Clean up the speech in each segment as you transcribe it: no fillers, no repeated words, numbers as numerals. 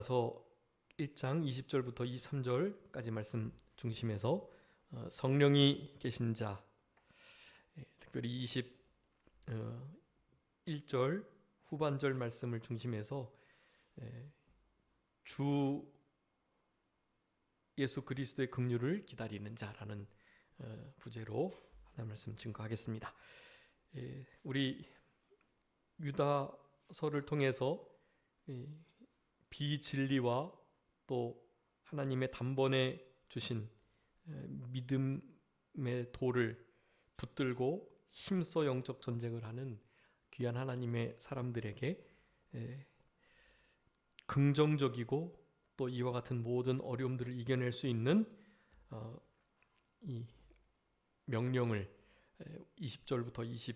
서 1장 20절부터 23절까지 말씀 중심에서 성령이 계신 자, 특별히 21절 후반절 말씀을 중심해서 주 예수 그리스도의 긍휼을 기다리는 자라는 부제로 하나님 말씀 증거하겠습니다. 우리 유다서를 통해서 비진리와 또 하나님의 단번에 주신 믿음의 도를 붙들고 힘써 영적 전쟁을 하는 귀한 하나님의 사람들에게 긍정적이고 또 이와 같은 모든 어려움들을 이겨낼 수 있는 이 명령을 20절부터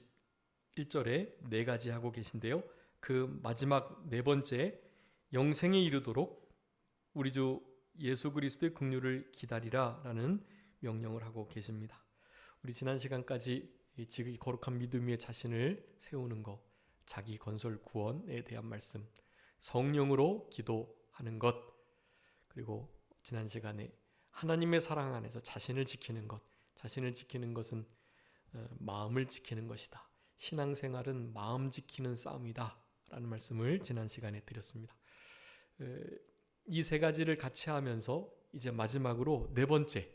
21절에 네 가지 하고 계신데요. 그 마지막 네 번째, 영생에 이르도록 우리 주 예수 그리스도의 긍휼을 기다리라 라는 명령을 하고 계십니다. 우리 지난 시간까지 지극히 거룩한 믿음 위에 자신을 세우는 것, 자기 건설 구원에 대한 말씀, 성령으로 기도하는 것, 그리고 지난 시간에 하나님의 사랑 안에서 자신을 지키는 것, 자신을 지키는 것은 마음을 지키는 것이다. 신앙생활은 마음 지키는 싸움이다 라는 말씀을 지난 시간에 드렸습니다. 이 세 가지를 같이 하면서 이제 마지막으로 네 번째,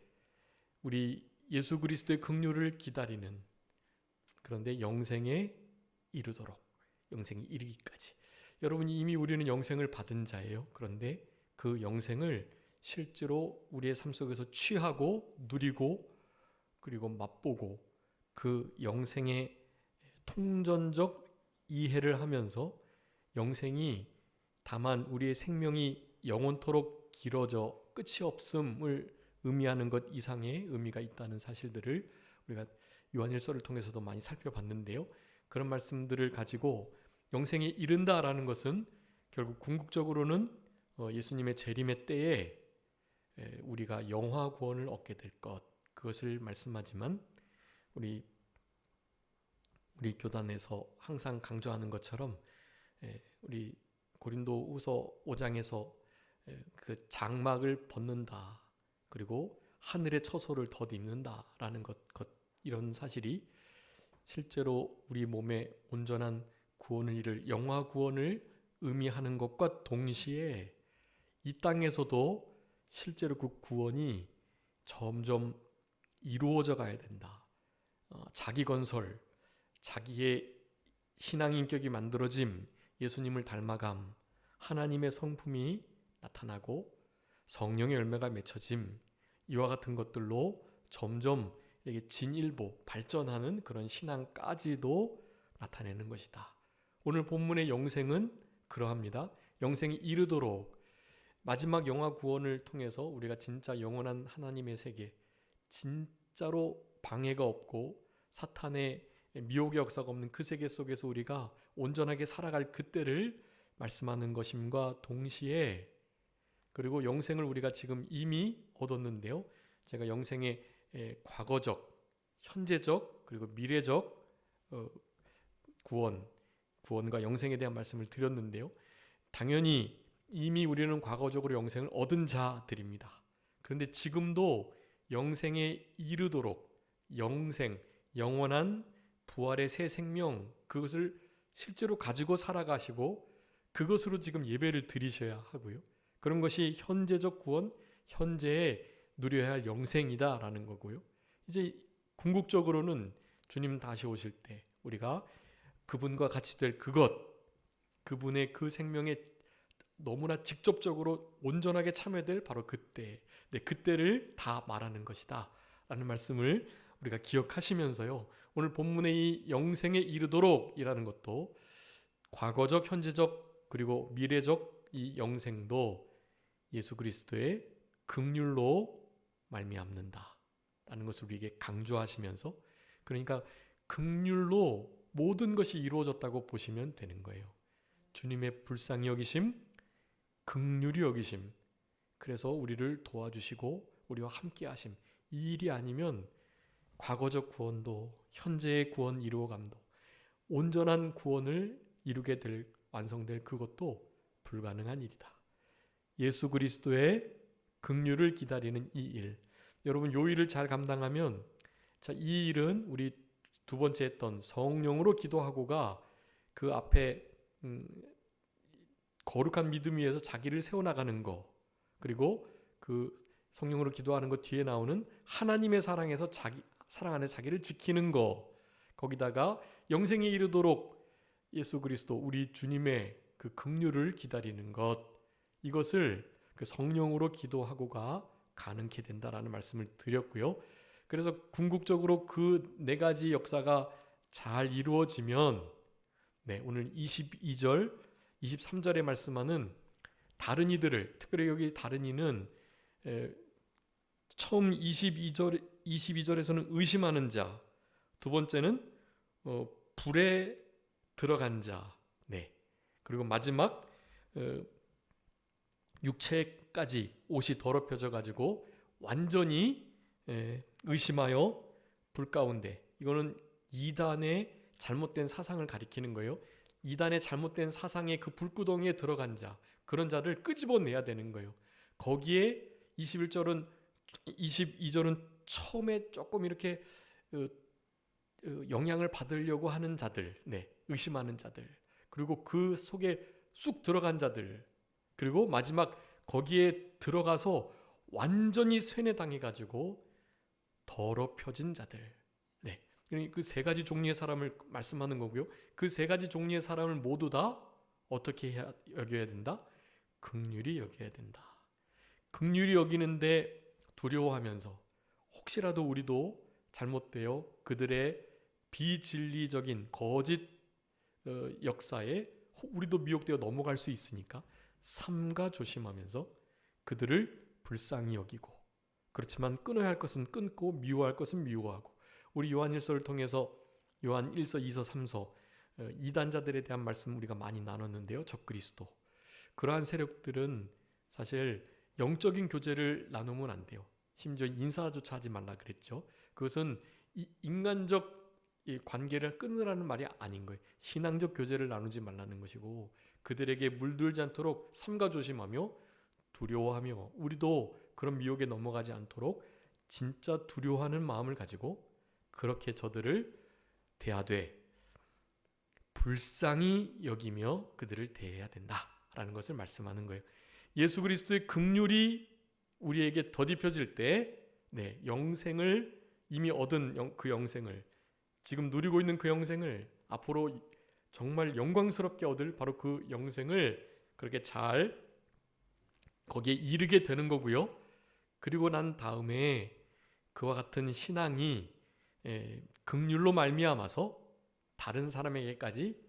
우리 예수 그리스도의 긍휼을 기다리는, 그런데 영생에 이르도록, 영생에 이르기까지. 여러분이 이미 우리는 영생을 받은 자예요. 그런데 그 영생을 실제로 우리의 삶 속에서 취하고 누리고 그리고 맛보고 그 영생의 통전적 이해를 하면서 영생이 다만 우리의 생명이 영원토록 길어져 끝이 없음을 의미하는 것 이상의 의미가 있다는 사실들을 우리가 요한일서를 통해서도 많이 살펴봤는데요. 그런 말씀들을 가지고 영생에 이른다라는 것은 결국 궁극적으로는 예수님의 재림의 때에 우리가 영화 구원을 얻게 될 것, 그것을 말씀하지만 우리 교단에서 항상 강조하는 것처럼 우리 고린도후서 5장에서 그 장막을 벗는다, 그리고 하늘의 처소를 덧입는다라는 것, 이런 사실이 실제로 우리 몸의 온전한 구원을 이룰 영화 구원을 의미하는 것과 동시에 이 땅에서도 실제로 그 구원이 점점 이루어져 가야 된다. 자기 건설, 자기의 신앙 인격이 만들어짐, 예수님을 닮아감, 하나님의 성품이 나타나고 성령의 열매가 맺혀짐, 이와 같은 것들로 점점 이렇게 진일보 발전하는 그런 신앙까지도 나타내는 것이다. 오늘 본문의 영생은 그러합니다. 영생이 이르도록, 마지막 영화 구원을 통해서 우리가 진짜 영원한 하나님의 세계, 진짜로 방해가 없고 사탄의 미혹의 역사가 없는 그 세계 속에서 우리가 온전하게 살아갈 그때를 말씀하는 것임과 동시에, 그리고 영생을 우리가 지금 이미 얻었는데요. 제가 영생의 과거적, 현재적, 그리고 미래적 구원과 영생에 대한 말씀을 드렸는데요. 당연히 이미 우리는 과거적으로 영생을 얻은 자들입니다. 그런데 지금도 영생에 이르도록 영생, 영원한 부활의 새 생명, 그것을 실제로 가지고 살아가시고 그것으로 지금 예배를 드리셔야 하고요. 그런 것이 현재적 구원, 현재에 누려야 할 영생이다라는 거고요. 이제 궁극적으로는 주님 다시 오실 때 우리가 그분과 같이 될 그것, 그분의 그 생명에 너무나 직접적으로 온전하게 참여될 바로 그때, 그때를 다 말하는 것이다 라는 말씀을 우리가 기억하시면서요, 오늘 본문의 이 영생에 이르도록 이라는 것도 과거적, 현재적, 그리고 미래적 이 영생도 예수 그리스도의 긍휼로 말미암는다 라는 것을 우리에게 강조하시면서, 그러니까 긍휼로 모든 것이 이루어졌다고 보시면 되는 거예요. 주님의 불쌍히 여기심, 긍휼히 여기심, 그래서 우리를 도와주시고 우리와 함께 하심, 이 일이 아니면 과거적 구원도 현재의 구원 이루어감도 온전한 구원을 이루게 될, 완성될 그것도 불가능한 일이다. 예수 그리스도의 긍휼을 기다리는 이 일. 여러분 요 일을 잘 감당하면 자, 이 일은 우리 두 번째 했던 성령으로 기도하고가 그 앞에 거룩한 믿음 위에서 자기를 세워나가는 거, 그리고 그 성령으로 기도하는 것 뒤에 나오는 하나님의 사랑에서 사랑 안에 자기를 지키는 거, 거기다가 영생에 이르도록 예수 그리스도 우리 주님의 그 긍휼을 기다리는 것, 이것을 그 성령으로 기도하고가 가능케 된다라는 말씀을 드렸고요. 그래서 궁극적으로 그 네 가지 역사가 잘 이루어지면 오늘 22절, 23절에 말씀하는 다른 이들을, 특별히 여기 다른 이는 처음 22절에서는 의심하는 자, 두 번째는 불에 들어간 자, 그리고 마지막 육체까지 옷이 더럽혀져 가지고 완전히 의심하여 불 가운데, 이거는 이단의 잘못된 사상을 가리키는 거예요. 이단의 잘못된 사상의 그 불구덩이에 들어간 자, 그런 자를 끄집어내야 되는 거예요. 거기에 22절은 처음에 조금 이렇게 영향을 받으려고 하는 자들, 의심하는 자들, 그리고 그 속에 쑥 들어간 자들, 그리고 마지막 거기에 들어가서 완전히 쇠뇌당해가지고 더럽혀진 자들. 그 세 가지 종류의 사람을 말씀하는 거고요. 그 세 가지 종류의 사람을 모두 다 어떻게 여겨야 된다? 긍휼히 여겨야 된다. 긍휼히 여기는데 두려워하면서 혹시라도 우리도 잘못되어 그들의 비진리적인 거짓 역사에 우리도 미혹되어 넘어갈 수 있으니까 삼가 조심하면서 그들을 불쌍히 여기고, 그렇지만 끊어야 할 것은 끊고 미워할 것은 미워하고, 우리 요한일서를 통해서 요한 1서, 2서, 3서 이단자들에 대한 말씀 우리가 많이 나눴는데요. 적그리스도, 그러한 세력들은 사실 영적인 교제를 나누면 안 돼요. 심지어 인사조차 하지 말라 그랬죠. 그것은 인간적 관계를 끊으라는 말이 아닌 거예요. 신앙적 교제를 나누지 말라는 것이고, 그들에게 물들지 않도록 삼가 조심하며 두려워하며, 우리도 그런 미혹에 넘어가지 않도록 진짜 두려워하는 마음을 가지고 그렇게 저들을 대하되 불쌍히 여기며 그들을 대해야 된다라는 것을 말씀하는 거예요. 예수 그리스도의 긍휼이 우리에게 덧입혀질 때 영생을 이미 얻은 그 영생을, 지금 누리고 있는 그 영생을, 앞으로 정말 영광스럽게 얻을 바로 그 영생을 그렇게 잘 거기에 이르게 되는 거고요. 그리고 난 다음에 그와 같은 신앙이 긍휼로 말미암아서 다른 사람에게까지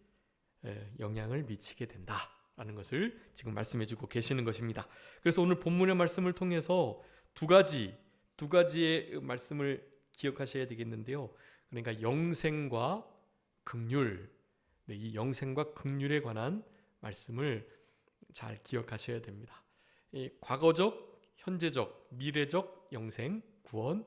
영향을 미치게 된다라는 것을 지금 말씀해주고 계시는 것입니다. 그래서 오늘 본문의 말씀을 통해서 두 가지의 말씀을 기억하셔야 되겠는데요. 그러니까 영생과 긍휼, 이 영생과 긍휼에 관한 말씀을 잘 기억하셔야 됩니다. 과거적, 현재적, 미래적 영생, 구원,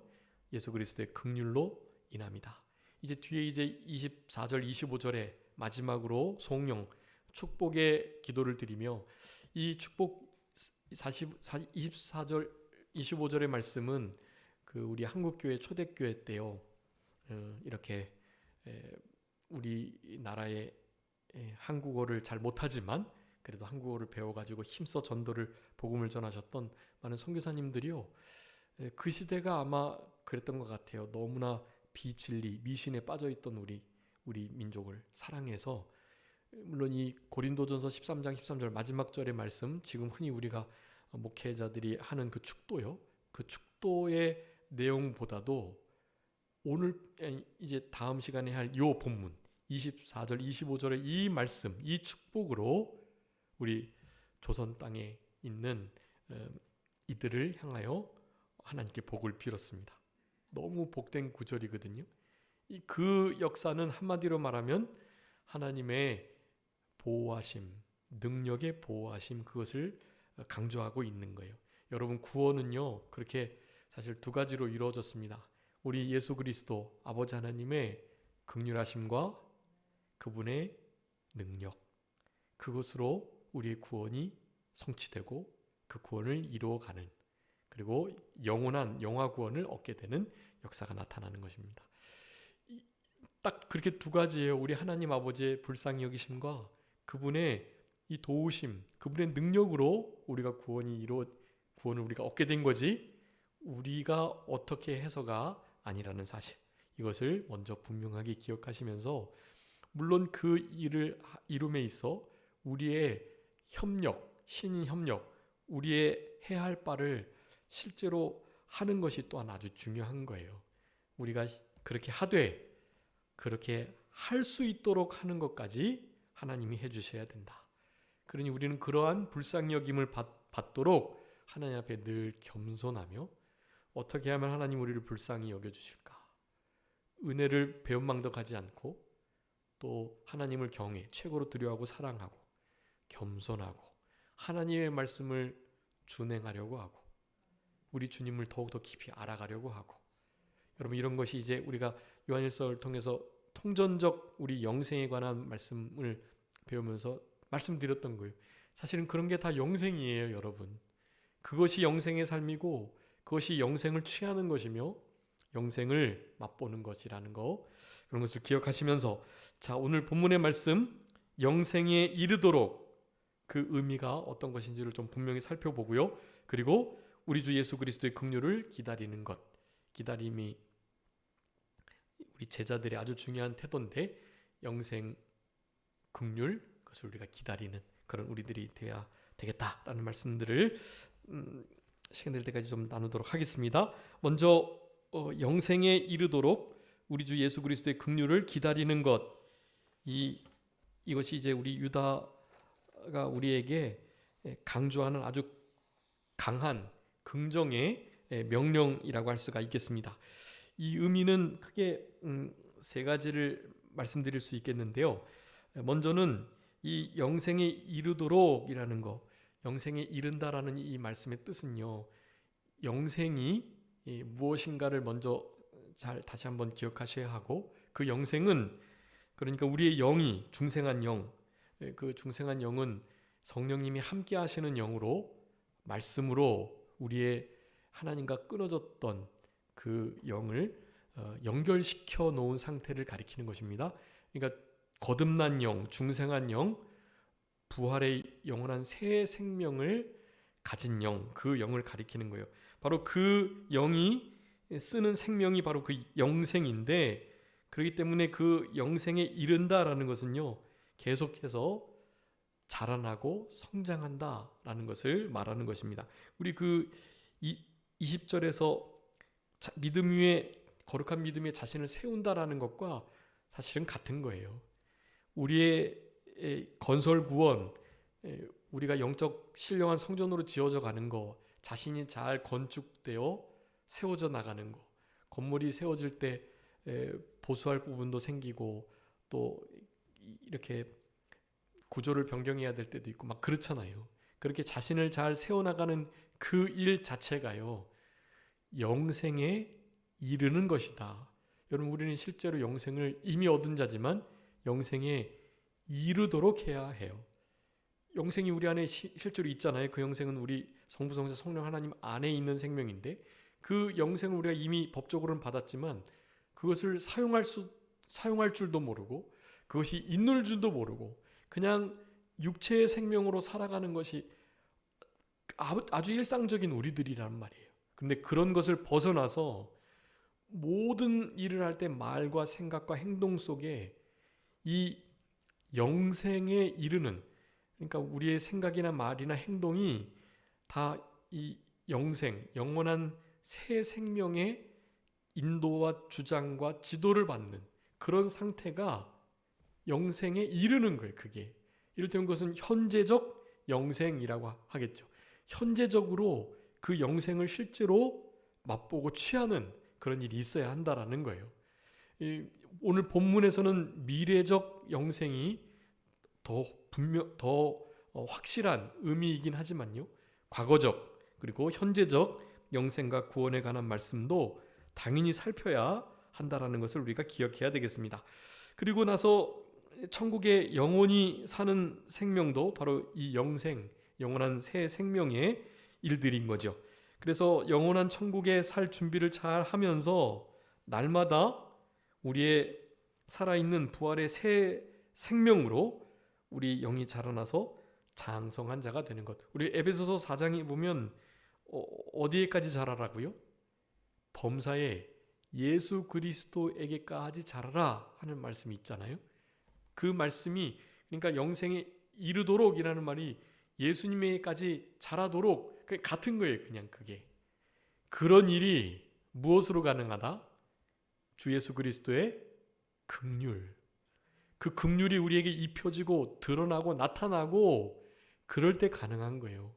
예수 그리스도의 긍휼로 인합니다. 이제 뒤에 24절, 25절에 마지막으로 성령 축복의 기도를 드리며, 이 축복 24절, 25절의 말씀은 그 우리 한국교회 초대교회 때요, 이렇게 우리나라의 한국어를 잘 못하지만 그래도 한국어를 배워가지고 힘써 전도를, 복음을 전하셨던 많은 선교사님들이요, 그 시대가 아마 그랬던 것 같아요. 너무나 비진리, 미신에 빠져있던 우리 민족을 사랑해서, 물론 이 고린도전서 13장 13절 마지막 절의 말씀, 지금 흔히 우리가 목회자들이 하는 그 축도요, 그 축도의 내용보다도 오늘 이제 다음 시간에 할 요 본문 24절 25절의 이 말씀, 이 축복으로 우리 조선 땅에 있는 이들을 향하여 하나님께 복을 빌었습니다. 너무 복된 구절이거든요. 그 역사는 한마디로 말하면 하나님의 보호하심, 능력의 보호하심, 그것을 강조하고 있는 거예요. 여러분, 구원은요, 그렇게 사실 두 가지로 이루어졌습니다. 우리 예수 그리스도 아버지 하나님의 긍휼하심과 그분의 능력, 그것으로 우리의 구원이 성취되고 그 구원을 이루어가는, 그리고 영원한 영화 구원을 얻게 되는 역사가 나타나는 것입니다. 딱 그렇게 두 가지예요. 우리 하나님 아버지의 불쌍히 여기심과 그분의 이 도우심, 그분의 능력으로 우리가 구원을 우리가 얻게 된 거지, 우리가 어떻게 해서가 아니라는 사실, 이것을 먼저 분명하게 기억하시면서, 물론 그 일을 이룸에 있어 우리의 협력, 신인 협력, 우리의 해야 할 바를 실제로 하는 것이 또한 아주 중요한 거예요. 우리가 그렇게 하되 그렇게 할 수 있도록 하는 것까지 하나님이 해주셔야 된다. 그러니 우리는 그러한 불쌍히 여김을 받도록 하나님 앞에 늘 겸손하며, 어떻게 하면 하나님 우리를 불쌍히 여겨주실까? 은혜를 배은망덕하지 않고, 또 하나님을 경외, 최고로 두려워하고 사랑하고, 겸손하고, 하나님의 말씀을 준행하려고 하고, 우리 주님을 더욱더 깊이 알아가려고 하고. 여러분, 이런 것이 이제 우리가 요한일서를 통해서 통전적 우리 영생에 관한 말씀을 배우면서 말씀드렸던 거예요. 사실은 그런 게 다 영생이에요, 여러분. 그것이 영생의 삶이고, 그것이 영생을 취하는 것이며 영생을 맛보는 것이라는 거, 그런 것을 기억하시면서, 자, 오늘 본문의 말씀 영생에 이르도록 그 의미가 어떤 것인지를 좀 분명히 살펴보고요. 그리고 우리 주 예수 그리스도의 긍휼을 기다리는 것, 기다림이 우리 제자들의 아주 중요한 태도인데, 영생 긍휼, 그것을 우리가 기다리는 그런 우리들이 되어야 되겠다라는 말씀들을 시간 될 때까지 좀 나누도록 하겠습니다. 먼저 영생에 이르도록 우리 주 예수 그리스도의 긍휼을 기다리는 것, 이것이 이제 우리 유다가 우리에게 강조하는 아주 강한 긍정의 명령이라고 할 수가 있겠습니다. 이 의미는 크게 세 가지를 말씀드릴 수 있겠는데요. 먼저는 이 영생에 이르도록이라는 거, 영생에 이른다라는 이 말씀의 뜻은요, 영생이 무엇인가를 먼저 다시 한번 기억하셔야 하고, 그 영생은, 그러니까 우리의 영이 중생한 영, 그 중생한 영은 성령님이 함께 하시는 영으로, 말씀으로 우리의 하나님과 끊어졌던 그 영을 연결시켜 놓은 상태를 가리키는 것입니다. 그러니까 거듭난 영, 중생한 영, 부활의 영원한 새 생명을 가진 영, 그 영을 가리키는 거예요. 바로 그 영이 쓰는 생명이 바로 그 영생인데, 그렇기 때문에 그 영생에 이른다라는 것은요, 계속해서 자라나고 성장한다라는 것을 말하는 것입니다. 우리 그 20절에서 믿음 위에, 거룩한 믿음 위에 자신을 세운다라는 것과 사실은 같은 거예요. 우리의 건설 구원, 우리가 영적 신령한 성전으로 지어져 가는 거, 자신이 잘 건축되어 세워져 나가는 거, 건물이 세워질 때 보수할 부분도 생기고, 또 이렇게 구조를 변경해야 될 때도 있고 막 그렇잖아요. 그렇게 자신을 잘 세워나가는 그 일 자체가요, 영생에 이르는 것이다. 여러분, 우리는 실제로 영생을 이미 얻은 자지만 영생에 이르도록 해야 해요. 영생이 우리 안에 실제로 있잖아요. 그 영생은 우리 성부, 성자, 성령 하나님 안에 있는 생명인데, 그 영생을 우리가 이미 법적으로는 받았지만 그것을 사용할 줄도 모르고, 그것이 있는 줄도 모르고, 그냥 육체의 생명으로 살아가는 것이 아주 일상적인 우리들이란 말이에요. 그런데 그런 것을 벗어나서 모든 일을 할 때 말과 생각과 행동 속에 이 영생에 이르는, 그러니까 우리의 생각이나 말이나 행동이 다 이 영생, 영원한 새 생명의 인도와 주장과 지도를 받는 그런 상태가 영생에 이르는 거예요. 그게 이를테면 그것은 현재적 영생이라고 하겠죠. 현재적으로 그 영생을 실제로 맛보고 취하는 그런 일이 있어야 한다라는 거예요. 오늘 본문에서는 미래적 영생이 더 확실한 의미이긴 하지만요, 과거적 그리고 현재적 영생과 구원에 관한 말씀도 당연히 살펴야 한다라는 것을 우리가 기억해야 되겠습니다. 그리고 나서 천국에 영원히 사는 생명도 바로 이 영생, 영원한 새 생명의 일들인 거죠. 그래서 영원한 천국에 살 준비를 잘 하면서 날마다 우리의 살아있는 부활의 새 생명으로 우리 영이 자라나서 장성한 자가 되는 것. 우리 에베소서 4장에 보면 어디에까지 자라라고요? 범사에 예수 그리스도에게까지 자라라 하는 말씀이 있잖아요. 그 말씀이 그러니까 영생에 이르도록이라는 말이 예수님에게까지 자라도록 같은 거예요. 그냥 그게. 그런 일이 무엇으로 가능하다? 주 예수 그리스도의 긍휼. 그 긍휼이 우리에게 입혀지고 드러나고 나타나고 그럴 때 가능한 거예요.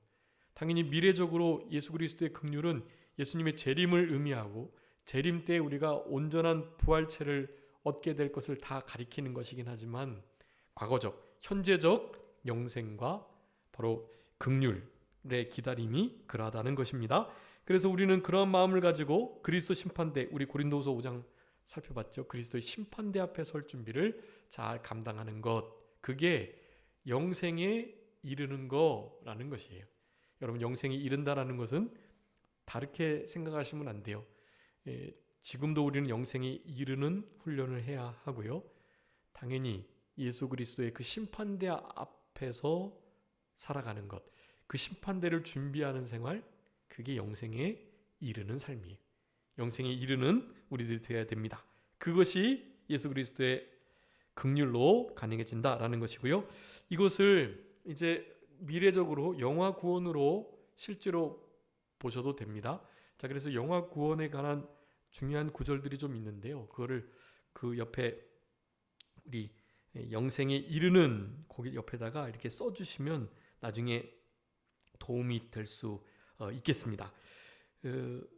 당연히 미래적으로 예수 그리스도의 긍휼은 예수님의 재림을 의미하고 재림 때 우리가 온전한 부활체를 얻게 될 것을 다 가리키는 것이긴 하지만 과거적, 현재적 영생과 바로 긍휼의 기다림이 그러하다는 것입니다. 그래서 우리는 그러한 마음을 가지고 그리스도 심판대, 우리 고린도후서 5장 살펴봤죠. 그리스도의 심판대 앞에 설 준비를 잘 감당하는 것, 그게 영생에 이르는 거라는 것이에요. 여러분, 영생에 이른다라는 것은 다르게 생각하시면 안 돼요. 지금도 우리는 영생에 이르는 훈련을 해야 하고요. 당연히 예수 그리스도의 그 심판대 앞에서 살아가는 것, 그 심판대를 준비하는 생활, 그게 영생에 이르는 삶이에요. 영생에 이르는 우리들이 되어야 됩니다. 그것이 예수 그리스도의 긍휼로 가능해진다라는 것이고요. 이것을 이제 미래적으로 영화 구원으로 실제로 보셔도 됩니다. 자, 그래서 영화 구원에 관한 중요한 구절들이 좀 있는데요. 그거를 그 옆에 우리 영생에 이르는 거기 옆에다가 이렇게 써주시면 나중에 도움이 될 수 있겠습니다.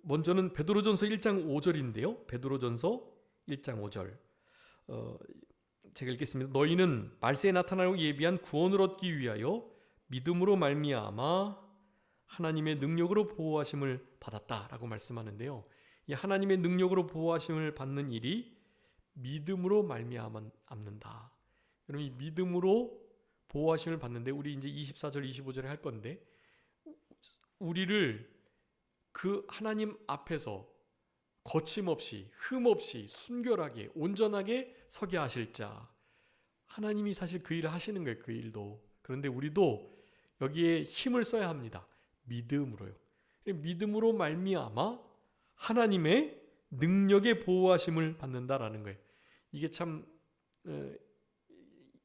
먼저는 베드로전서 1장 5절인데요. 베드로전서 1장 5절. 제가 읽겠습니다. 너희는 말세에 나타나려고 예비한 구원을 얻기 위하여 믿음으로 말미암아 하나님의 능력으로 보호하심을 받았다라고 말씀하는데요. 이 하나님의 능력으로 보호하심을 받는 일이 믿음으로 말미암는다. 여러분, 이 믿음으로 보호하심을 받는데 우리 이제 24절, 25절에 할 건데 우리를 그 하나님 앞에서 거침없이 흠없이 순결하게 온전하게 서게 하실 자, 하나님이 사실 그 일을 하시는 거예요. 그 일도. 그런데 우리도 여기에 힘을 써야 합니다. 믿음으로요. 믿음으로 말미암아 하나님의 능력의 보호하심을 받는다라는 거예요. 이게 참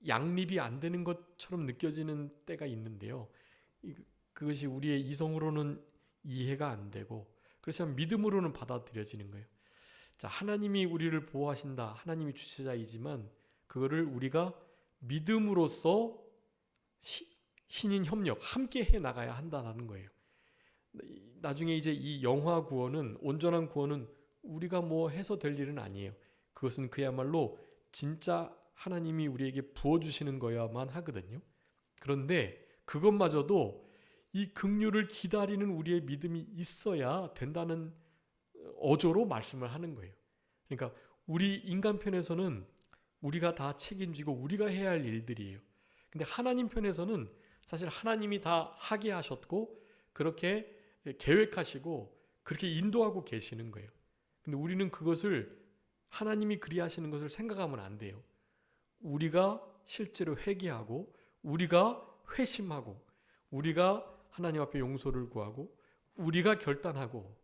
양립이 안 되는 것처럼 느껴지는 때가 있는데요. 그것이 우리의 이성으로는 이해가 안 되고 그렇지만 믿음으로는 받아들여지는 거예요. 자, 하나님이 우리를 보호하신다. 하나님이 주체자이지만 그거를 우리가 믿음으로써 신인 협력, 함께 해 나가야 한다는 거예요. 나중에 이제 이 영화 구원은, 온전한 구원은 우리가 뭐 해서 될 일은 아니에요. 그것은 그야말로 진짜 하나님이 우리에게 부어주시는 거야만 하거든요. 그런데 그것마저도 이 긍휼을 기다리는 우리의 믿음이 있어야 된다는 어조로 말씀을 하는 거예요. 그러니까 우리 인간 편에서는 우리가 다 책임지고 우리가 해야 할 일들이에요. 근데 하나님 편에서는 사실 하나님이 다 하게 하셨고 그렇게 계획하시고 그렇게 인도하고 계시는 거예요. 근데 우리는 그것을 하나님이 그리하시는 것을 생각하면 안 돼요. 우리가 실제로 회개하고 우리가 회심하고 우리가 하나님 앞에 용서를 구하고 우리가 결단하고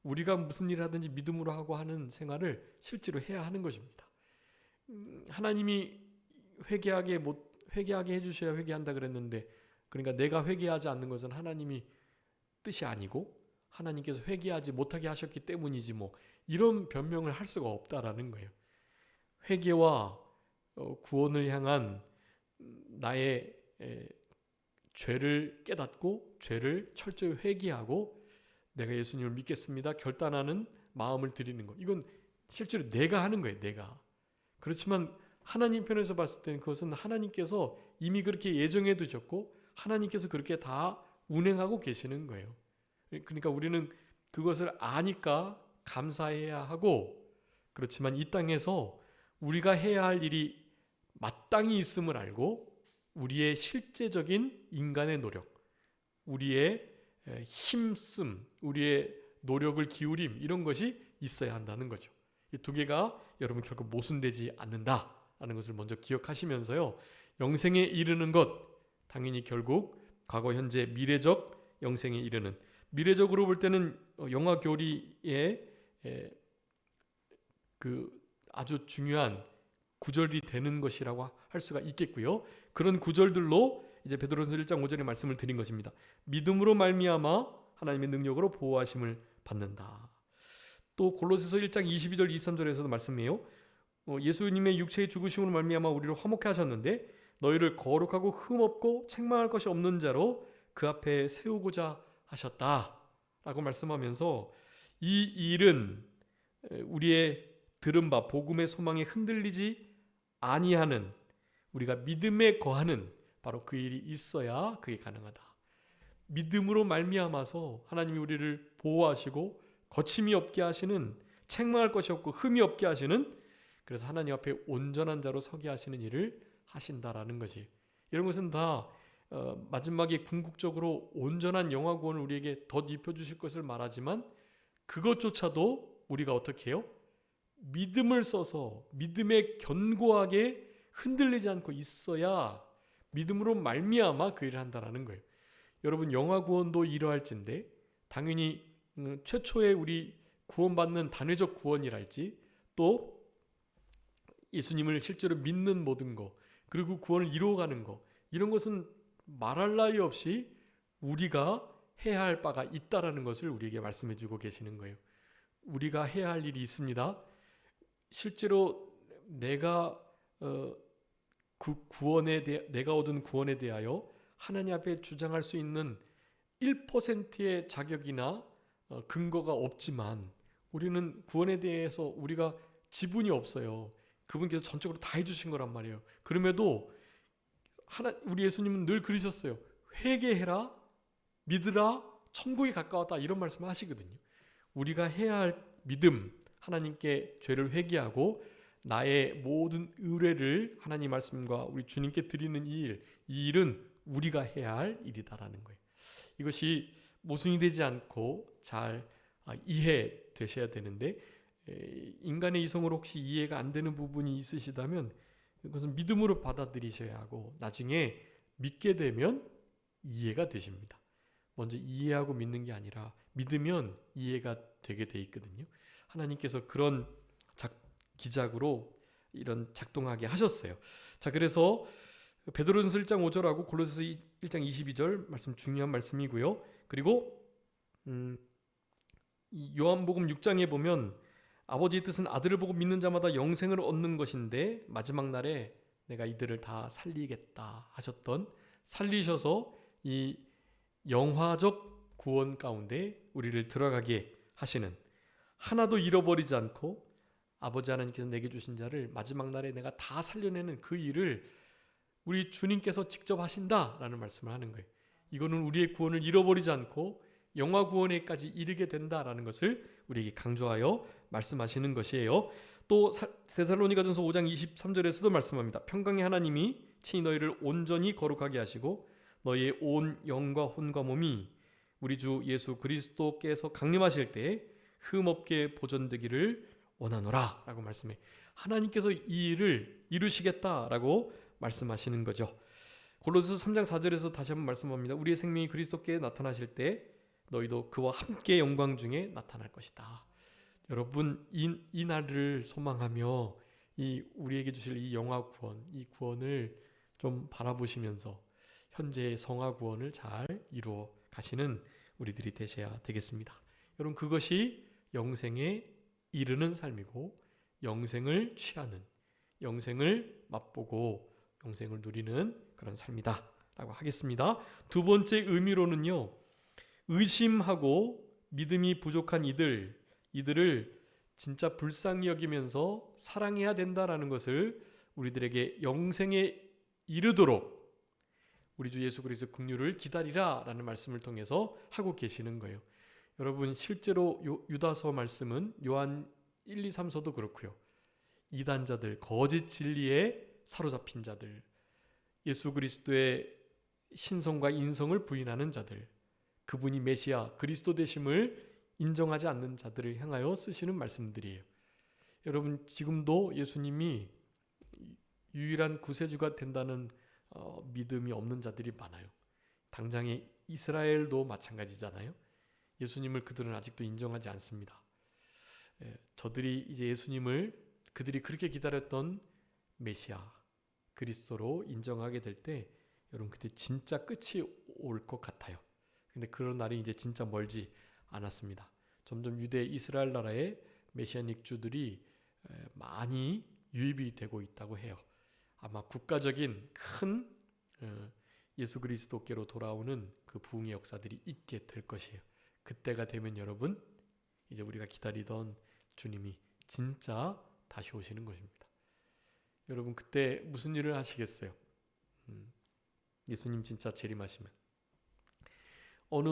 우리가 무슨 일을 하든지 믿음으로 하고 하는 생활을 실제로 해야 하는 것입니다. 하나님이 회개하게 해주셔야 회개한다 그랬는데, 그러니까 내가 회개하지 않는 것은 하나님이 뜻이 아니고 하나님께서 회개하지 못하게 하셨기 때문이지 뭐 이런 변명을 할 수가 없다라는 거예요. 회개와 구원을 향한 나의 죄를 깨닫고 죄를 철저히 회개하고 내가 예수님을 믿겠습니다 결단하는 마음을 드리는 것, 이건 실제로 내가 하는 거예요. 내가. 그렇지만 하나님 편에서 봤을 때는 그것은 하나님께서 이미 그렇게 예정해 두셨고 하나님께서 그렇게 다 운행하고 계시는 거예요. 그러니까 우리는 그것을 아니까 감사해야 하고, 그렇지만 이 땅에서 우리가 해야 할 일이 마땅히 있음을 알고 우리의 실제적인 인간의 노력, 우리의 힘씀, 우리의 노력을 기울임 이런 것이 있어야 한다는 거죠. 이 두 개가 여러분 결국 모순되지 않는다라는 것을 먼저 기억하시면서요. 영생에 이르는 것 당연히 결국 과거, 현재, 미래적 영생에 이르는, 미래적으로 볼 때는 영화 교리의 그 아주 중요한 구절이 되는 것이라고 할 수가 있겠고요. 그런 구절들로 이제 베드로전서 1장 5절의 말씀을 드린 것입니다. 믿음으로 말미암아 하나님의 능력으로 보호하심을 받는다. 또 골로새서 1장 22절 23절에서도 말씀해요. 예수님의 육체의 죽으심으로 말미암아 우리를 화목케 하셨는데 너희를 거룩하고 흠없고 책망할 것이 없는 자로 그 앞에 세우고자 하셨다라고 말씀하면서 이 일은 우리의 들은 바 복음의 소망에 흔들리지 아니하는, 우리가 믿음에 거하는 바로 그 일이 있어야 그게 가능하다. 믿음으로 말미암아서 하나님이 우리를 보호하시고 거침이 없게 하시는, 책망할 것이 없고 흠이 없게 하시는, 그래서 하나님 앞에 온전한 자로 서게 하시는 일을 하신다라는 것이, 이런 것은 다 마지막에 궁극적으로 온전한 영화 구원을 우리에게 덧 입혀주실 것을 말하지만 그것조차도 우리가 어떻게 해요? 믿음을 써서 믿음에 견고하게 흔들리지 않고 있어야 믿음으로 말미암아 그 일을 한다라는 거예요. 여러분 영화 구원도 이러할진데 당연히 최초의 우리 구원받는 단회적 구원이랄지 또 예수님을 실제로 믿는 모든 거 그리고 구원을 이루어가는 거 이런 것은 말할 나위 없이 우리가 해야 할 바가 있다라는 것을 우리에게 말씀해 주고 계시는 거예요. 우리가 해야 할 일이 있습니다. 실제로 내가 내가 얻은 구원에 대하여 하나님 앞에 주장할 수 있는 1%의 자격이나 근거가 없지만 우리는 구원에 대해서 우리가 지분이 없어요. 그분께서 전적으로 다 해주신 거란 말이에요. 그럼에도 우리 예수님은 늘 그러셨어요. 회개해라, 믿으라, 천국이 가까웠다 이런 말씀을 하시거든요. 우리가 해야 할 믿음, 하나님께 죄를 회개하고 나의 모든 의뢰를 하나님 말씀과 우리 주님께 드리는 이 일은 우리가 해야 할 일이다라는 거예요. 이것이 모순이 되지 않고 잘 이해되셔야 되는데 인간의 이성으로 혹시 이해가 안 되는 부분이 있으시다면 그것은 믿음으로 받아들이셔야 하고 나중에 믿게 되면 이해가 되십니다. 먼저 이해하고 믿는 게 아니라 믿으면 이해가 되게 돼 있거든요. 하나님께서 그런 기작으로 이런 작동하게 하셨어요. 자, 그래서 베드로전서 1장 5절하고 골로새서 1장 22절 말씀 중요한 말씀이고요. 그리고 요한복음 6장에 보면 아버지의 뜻은 아들을 보고 믿는 자마다 영생을 얻는 것인데 마지막 날에 내가 이들을 다 살리겠다 하셨던, 살리셔서 이 영화적 구원 가운데 우리를 들어가게 하시는, 하나도 잃어버리지 않고 아버지 하나님께서 내게 주신 자를 마지막 날에 내가 다 살려내는 그 일을 우리 주님께서 직접 하신다라는 말씀을 하는 거예요. 이거는 우리의 구원을 잃어버리지 않고 영화 구원에까지 이르게 된다라는 것을 우리에게 강조하여 말씀하시는 것이에요. 또 데살로니가전서 5장 23절에서도 말씀합니다. 평강의 하나님이 친히 너희를 온전히 거룩하게 하시고 너희의 온 영과 혼과 몸이 우리 주 예수 그리스도께서 강림하실 때 흠없게 보존되기를 원하노라 라고 말씀해, 하나님께서 이 일을 이루시겠다라고 말씀하시는 거죠. 골로새서 3장 4절에서 다시 한번 말씀합니다. 우리의 생명이 그리스도께 나타나실 때 너희도 그와 함께 영광 중에 나타날 것이다. 여러분 이 날을 소망하며 우리에게 주실 이 영화 구원, 이 구원을 좀 바라보시면서 현재의 성화 구원을 잘 이루어 가시는 우리들이 되셔야 되겠습니다. 여러분 그것이 영생에 이르는 삶이고 영생을 취하는, 영생을 맛보고 영생을 누리는 그런 삶이다 라고 하겠습니다. 두 번째 의미로는요, 의심하고 믿음이 부족한 이들을 진짜 불쌍히 여기면서 사랑해야 된다라는 것을 우리들에게 영생에 이르도록 우리 주 예수 그리스도 긍휼을 기다리라 라는 말씀을 통해서 하고 계시는 거예요. 여러분 실제로 유다서 말씀은 요한 1, 2, 3서도 그렇고요. 이단자들, 거짓 진리에 사로잡힌 자들, 예수 그리스도의 신성과 인성을 부인하는 자들, 그분이 메시아 그리스도 되심을 인정하지 않는 자들을 향하여 쓰시는 말씀들이에요. 여러분, 지금도 예수님이 유일한 구세주가 된다는 믿음이 없는 자들이 많아요. 당장의 이스라엘도 마찬가지잖아요. 예수님을 그들은 아직도 인정하지 않습니다. 저들이 이제 예수님을 그들이 그렇게 기다렸던 메시아 그리스도로 인정하게 될 때 여러분, 그때 진짜 끝이 올 것 같아요. 근데 그런 날이 이제 진짜 멀지 않았습니다. 점점 유대 이스라엘 나라의 메시아닉 주들이 많이 유입이 되고 있다고 해요. 아마 국가적인 큰 예수 그리스도께로 돌아오는 그 부흥의 역사들이 있게 될 것이에요. 그때가 되면 여러분, 이제 우리가 기다리던 주님이 진짜 다시 오시는 것입니다. 여러분, 그때 무슨 일을 하시겠어요? 예수님 진짜 재림하시면 어느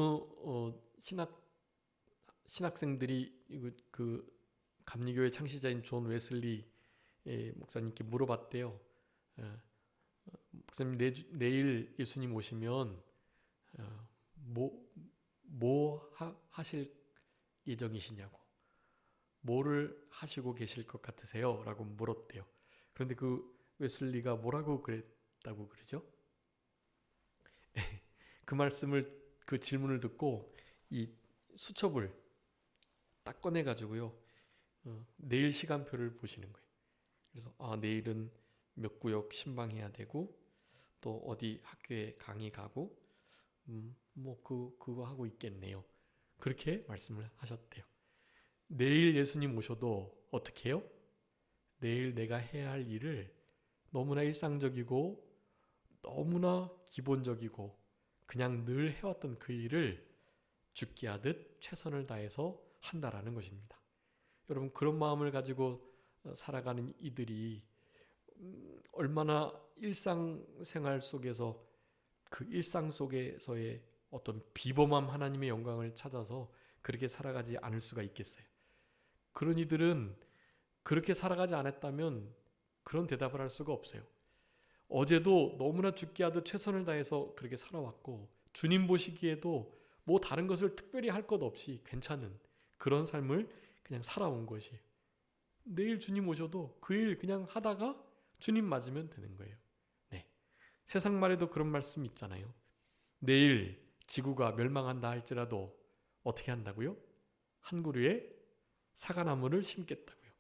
신학생들이 그 감리교회 창시자인 존 웨슬리 목사님께 물어봤대요. 목사님, 내일 예수님 오시면 뭐 하실 예정이시냐고, 뭐를 하시고 계실 것 같으세요? 라고 물었대요. 그런데 그 웨슬리가 뭐라고 그랬다고 그러죠? 그 질문을 듣고 이 수첩을 딱 꺼내가지고요, 내일 시간표를 보시는 거예요. 그래서 내일은 몇 구역 신방해야 되고, 또 어디 학교에 강의 가고, 그거 하고 있겠네요. 그렇게 말씀을 하셨대요. 내일 예수님 오셔도 어떻게 해요? 내일 내가 해야 할 일을 너무나 일상적이고 너무나 기본적이고 그냥 늘 해왔던 그 일을 죽게 하듯 최선을 다해서 한다라는 것입니다. 여러분, 그런 마음을 가지고 살아가는 이들이 얼마나 일상생활 속에서 그 일상 속에서의 어떤 비범함 하나님의 영광을 찾아서 그렇게 살아가지 않을 수가 있겠어요. 그런 이들은 그렇게 살아가지 않았다면 그런 대답을 할 수가 없어요. 어제도 너무나 죽게 하듯 최선을 다해서 그렇게 살아왔고, 주님 보시기에도 뭐 다른 것을 특별히 할 것 없이 괜찮은 그런 삶을 그냥 살아온 것이에요. 내일 주님 오셔도 그 일 그냥 하다가 주님 맞으면 되는 거예요. 네. 세상 말에도 그런 말씀 있잖아요. 내일 지구가 멸망한다 할지라도 어떻게 한다고요? 한 그루에 사과나무를 심겠다고요.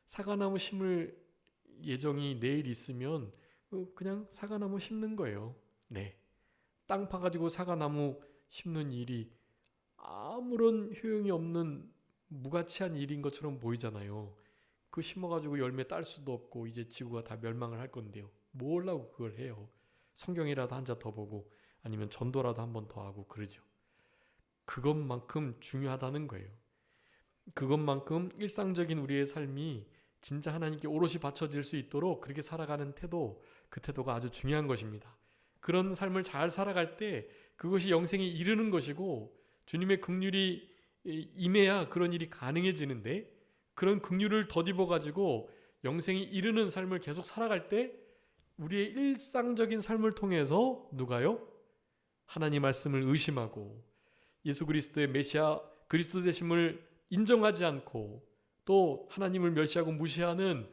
사과나무 심을 예정이 내일 있으면 그냥 사과나무 심는 거예요. 네. 땅 파가지고 사과나무 심는 일이 아무런 효용이 없는 무가치한 일인 것처럼 보이잖아요. 그 심어가지고 열매 딸 수도 없고 이제 지구가 다 멸망을 할 건데요. 뭐라고 그걸 해요? 성경이라도 한 자 더 보고 아니면 전도라도 한 번 더 하고 그러죠. 그것만큼 중요하다는 거예요. 그것만큼 일상적인 우리의 삶이 진짜 하나님께 오롯이 바쳐질 수 있도록 그렇게 살아가는 태도, 그 태도가 아주 중요한 것입니다. 그런 삶을 잘 살아갈 때 그것이 영생에 이르는 것이고, 주님의 긍휼이 임해야 그런 일이 가능해지는데, 그런 긍휼을 덧입어 가지고 영생에 이르는 삶을 계속 살아갈 때 우리의 일상적인 삶을 통해서 누가요? 하나님 말씀을 의심하고 예수 그리스도의 메시아 그리스도 되심을 인정하지 않고 또 하나님을 멸시하고 무시하는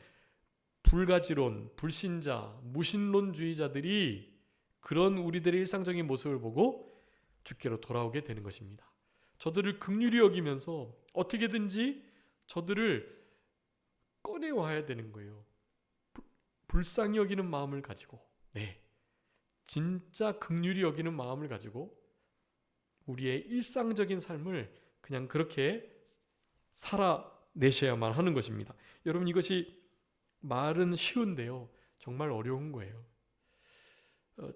불가지론, 불신자, 무신론주의자들이 그런 우리들의 일상적인 모습을 보고 주께로 돌아오게 되는 것입니다. 저들을 긍휼히 여기면서 어떻게든지 저들을 꺼내와야 되는 거예요. 불쌍히 여기는 마음을 가지고, 진짜 긍휼히 여기는 마음을 가지고 우리의 일상적인 삶을 그냥 그렇게 살아내셔야만 하는 것입니다. 여러분, 이것이 말은 쉬운데요, 정말 어려운 거예요.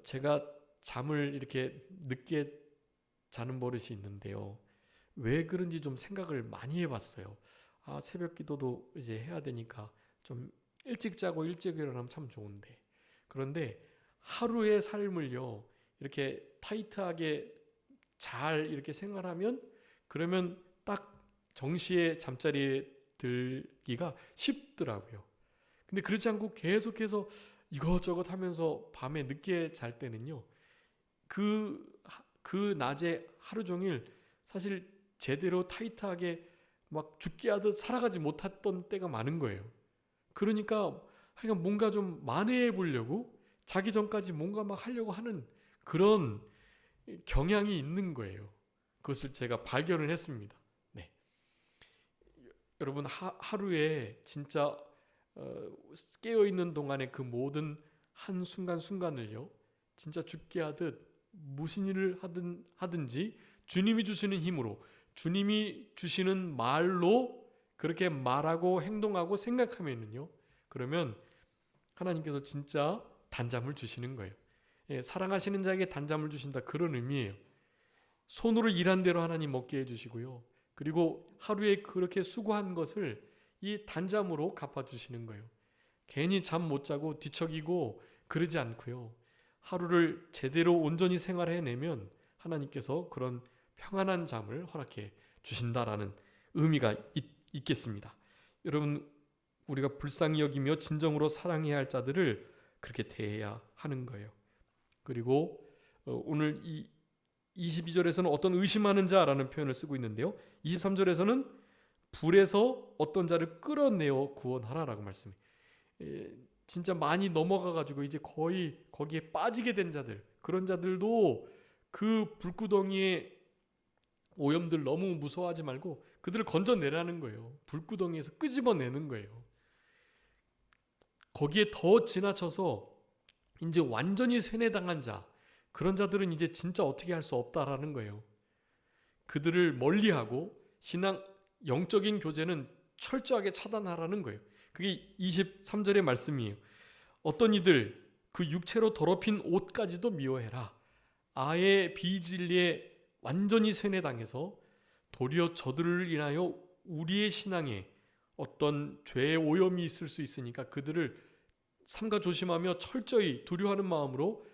제가 잠을 이렇게 늦게 자는 버릇이 있는데요, 왜 그런지 좀 생각을 많이 해봤어요. 새벽 기도도 이제 해야 되니까 좀 일찍 자고 일찍 일어나면 참 좋은데, 그런데 하루의 삶을요 이렇게 타이트하게 잘 이렇게 생활하면 그러면 딱 정시에 잠자리에 들기가 쉽더라고요. 근데 그렇지 않고 계속해서 이것저것 하면서 밤에 늦게 잘 때는요, 그 낮에 하루 종일 사실 제대로 타이트하게 막 죽게 하듯 살아가지 못했던 때가 많은 거예요. 그러니까 하여간 뭔가 좀 만회해 보려고 자기 전까지 뭔가 막 하려고 하는 그런 경향이 있는 거예요. 그것을 제가 발견을 했습니다. 네. 여러분 하루에 진짜 깨어있는 동안에 그 모든 한 순간순간을요, 진짜 죽게 하듯 무슨 일을 하든지 주님이 주시는 힘으로, 주님이 주시는 말로 그렇게 말하고 행동하고 생각하면은요, 그러면 하나님께서 진짜 단잠을 주시는 거예요. 예, 사랑하시는 자에게 단잠을 주신다, 그런 의미예요. 손으로 일한 대로 하나님 먹게 해주시고요. 그리고 하루에 그렇게 수고한 것을 이 단잠으로 갚아주시는 거예요. 괜히 잠 못 자고 뒤척이고 그러지 않고요. 하루를 제대로 온전히 생활해내면 하나님께서 그런 평안한 잠을 허락해 주신다라는 의미가 있겠습니다. 여러분, 우리가 불쌍히 여기며 진정으로 사랑해야 할 자들을 그렇게 대해야 하는 거예요. 그리고 오늘 이 22절에서는 어떤 의심하는 자라는 표현을 쓰고 있는데요. 23절에서는 불에서 어떤 자를 끌어내어 구원하라라고 말씀해요. 진짜 많이 넘어가가지고 이제 거의 거기에 빠지게 된 자들, 그런 자들도 그 불구덩이의 오염들 너무 무서워하지 말고 그들을 건져내라는 거예요. 불구덩이에서 끄집어내는 거예요. 거기에 더 지나쳐서 이제 완전히 세뇌당한 자, 그런 자들은 이제 진짜 어떻게 할 수 없다라는 거예요. 그들을 멀리하고 신앙 영적인 교제는 철저하게 차단하라는 거예요. 그게 23절의 말씀이에요. 어떤 이들 그 육체로 더럽힌 옷까지도 미워해라. 아예 비진리에 완전히 세뇌당해서 도리어 저들을 인하여 우리의 신앙에 어떤 죄의 오염이 있을 수 있으니까 그들을 삼가 조심하며 철저히 두려워하는 마음으로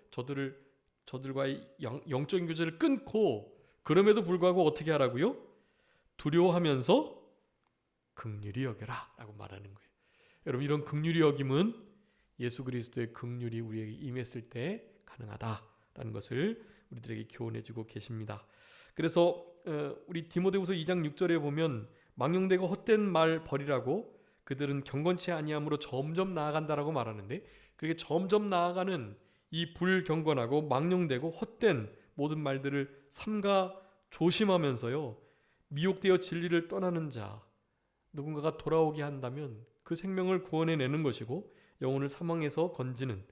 저들과의 영적인 교제를 끊고, 그럼에도 불구하고 어떻게 하라고요? 두려워하면서 긍휼히 여겨라 라고 말하는 거예요. 여러분, 이런 긍휼히 여김은 예수 그리스도의 긍휼이 우리에게 임했을 때 가능하다라는 것을 우리들에게 교훈해 주고 계십니다. 그래서 우리 디모데후서 2장 6절에 보면 망령되고 헛된 말 버리라고, 그들은 경건치 아니함으로 점점 나아간다라고 말하는데, 그렇게 점점 나아가는 이 불경건하고 망령되고 헛된 모든 말들을 삼가 조심하면서요, 미혹되어 진리를 떠나는 자, 누군가가 돌아오게 한다면 그 생명을 구원해내는 것이고 영혼을 사망에서 건지는